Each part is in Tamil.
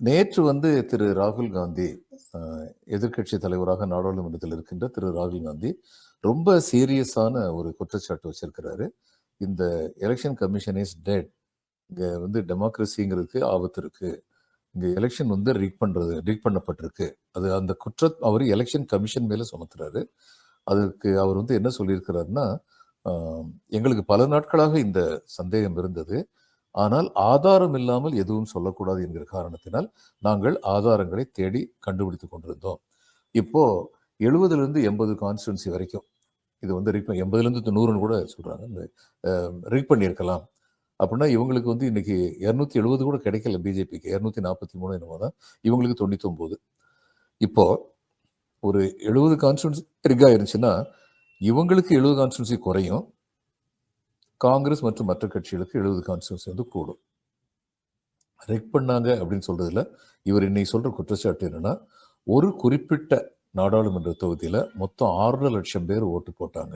நேற்று வந்து திரு ராகுல் காந்தி எதிர்க்கட்சி தலைவராக நாடாளுமன்றத்தில் இருக்கின்ற திரு ராகுல் காந்தி ரொம்ப சீரியஸான ஒரு குற்றச்சாட்டு வச்சிருக்கிறாரு. இந்த எலெக்ஷன் கமிஷன் இஸ் டெட். இங்க வந்து டெமோக்ரஸிங்கிறதுக்கு ஆபத்து இருக்கு. இங்க எலெக்ஷன் வந்து ரீட் பண்ணப்பட்டிருக்கு. அது அந்த அவர் எலெக்ஷன் கமிஷன் மேல சுமத்துறாரு. அதற்கு அவர் வந்து என்ன சொல்லியிருக்கிறாருன்னா, எங்களுக்கு பல நாட்களாக இந்த சந்தேகம் இருந்தது. ஆனால் ஆதாரம் இல்லாமல் எதுவும் சொல்லக்கூடாது என்கிற காரணத்தினால் நாங்கள் ஆதாரங்களை தேடி கண்டுபிடித்துக் கொண்டிருந்தோம். இப்போ 70லிருந்து 80 கான்ஸ்டிடுவன்சி வரைக்கும் இது வந்து 80லிருந்து 100ன்னு கூட சொல்றாங்க. இந்த ரீட் பண்ணியிருக்கலாம். அப்படின்னா இவங்களுக்கு வந்து இன்னைக்கு 270 கூட கிடைக்கல பிஜேபிக்கு. 243 என்னமோ தான். இவங்களுக்கு 99. இப்போ ஒரு 70 கான்ஸ்டிடுவன்சி ரிக் ஆயிருச்சுன்னா இவங்களுக்கு 70 கான்ஸ்டிடுவன்சி குறையும். காங்கிரஸ் மற்றும் மற்ற கட்சிகளுக்கு 70 கான்ஸ்டிடுவன்சி வந்து கூடும். ரெக் பண்ணாங்க அப்படின்னு சொல்றதுல இவர் இன்னைக்கு சொல்ற குற்றச்சாட்டு என்னன்னா, ஒரு குறிப்பிட்ட நாடாளுமன்ற தொகுதியில மொத்தம் 6.5 லட்சம் பேர் ஓட்டு போட்டாங்க.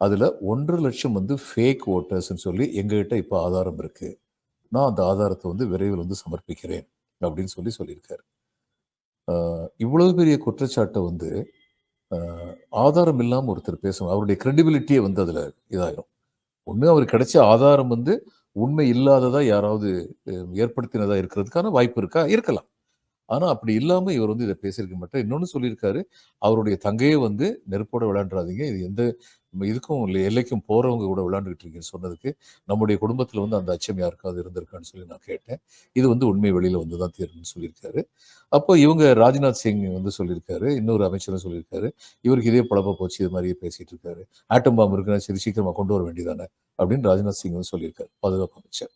அதுல 1.5 லட்சம் வந்து ஃபேக் ஓட்டர்ஸ்ன்னு சொல்லி எங்ககிட்ட இப்ப ஆதாரம் இருக்கு. நான் அந்த ஆதாரத்தை வந்து விரைவில் வந்து சமர்ப்பிக்கிறேன் அப்படின்னு சொல்லியிருக்காரு. இவ்வளவு பெரிய குற்றச்சாட்டை வந்து ஆதாரம் இல்லாம ஒருத்தர் பேசுவாங்க. அவருடைய கிரெடிபிலிட்டியே வந்து அதுல இதாயிரும். ஒண்ணு அவர் கிடைச்ச ஆதாரம் வந்து உண்மை இல்லாததா யாராவது ஏற்படுத்தினதா இருக்கிறதுக்கான வாய்ப்பு இருக்கா? இருக்கலாம். ஆனா அப்படி இல்லாம இவர் வந்து இதை பேசியிருக்க மாட்டார். இன்னொன்னு சொல்லியிருக்காரு, அவருடைய தங்கையே வந்து நெருப்போட விளையாண்டுறாதீங்க. இது எந்த இதுக்கும் எல்லைக்கும் போறவங்க கூட விளையாண்டுகிட்டு இருக்கீங்கன்னு சொன்னதுக்கு, நம்முடைய குடும்பத்துல வந்து அந்த அச்சம் யாருக்காவது இருந்திருக்கான்னு சொல்லி நான் கேட்டேன். இது வந்து உண்மை வெளியில வந்து தான் தீரும்னு சொல்லியிருக்காரு. அப்போ இவங்க ராஜ்நாத் சிங் வந்து சொல்லியிருக்காரு, இன்னொரு அமைச்சரும் சொல்லியிருக்காரு, இவருக்கு இதே பழப்ப போச்சு, இது மாதிரியே பேசிட்டு இருக்காரு. ஆட்டம் பாம்பு இருக்குன்னா சரி சீக்கிரமா கொண்டு வர வேண்டியதானே அப்படின்னு ராஜ்நாத் சிங் வந்து சொல்லியிருக்காரு, பாதுகாப்பு அமைச்சர்.